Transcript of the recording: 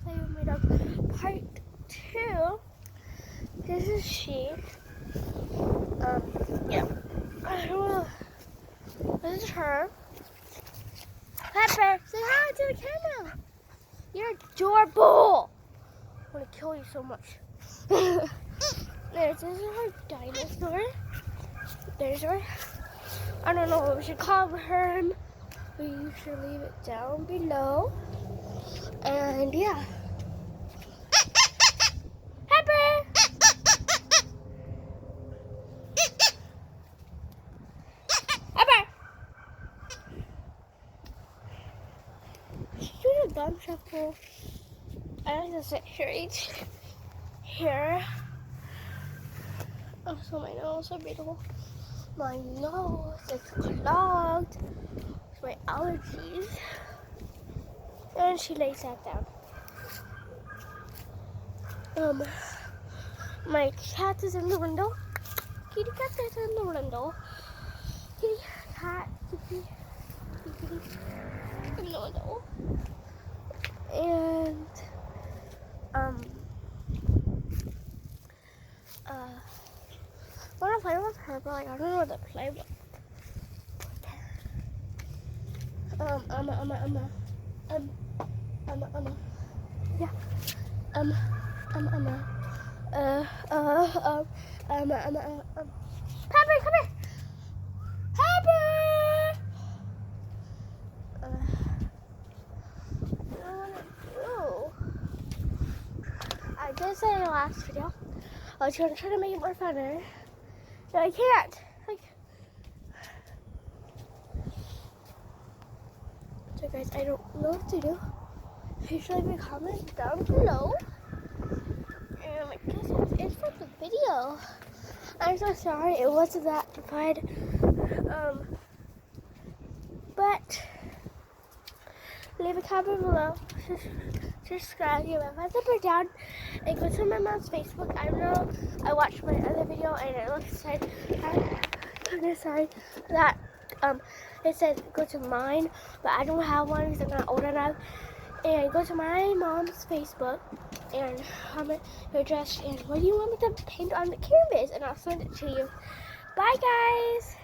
Play with my dog part 2. This is she. Yeah. I don't know. This is her. Pepper, say hi to the camera. You're adorable. I want to kill you so much. This is her dinosaur. There's her. I don't know what we should call her. We should leave it down below. And yeah. Pepper! Pepper! She's doing a bum shuffle. I like to sit here. Oh, so my nose is so beautiful. My nose is clogged with my allergies. And she lays that down. My cat is in the window. Kitty cat is in the window. Kitty cat, kitty in the window. And I want to play with her, but like, I don't know what to play with her. Yeah. Pepper, come here. Pepper. What do I want to do? I did say in the last video I was going to try to make it more funner. No, I can't. Like, so guys, I don't know what to do. Please leave a comment down below. And I guess that's it for the video. I'm so sorry it wasn't that fun. But leave a comment below. Subscribe, give my thumbs up or down, and go to my mom's Facebook. I know I watched my other video and it looks like that it said go to mine, but I don't have one because I'm not old enough. And go to my mom's Facebook and comment your address and what do you want me to paint on the canvas, and I'll send it to you. Bye guys.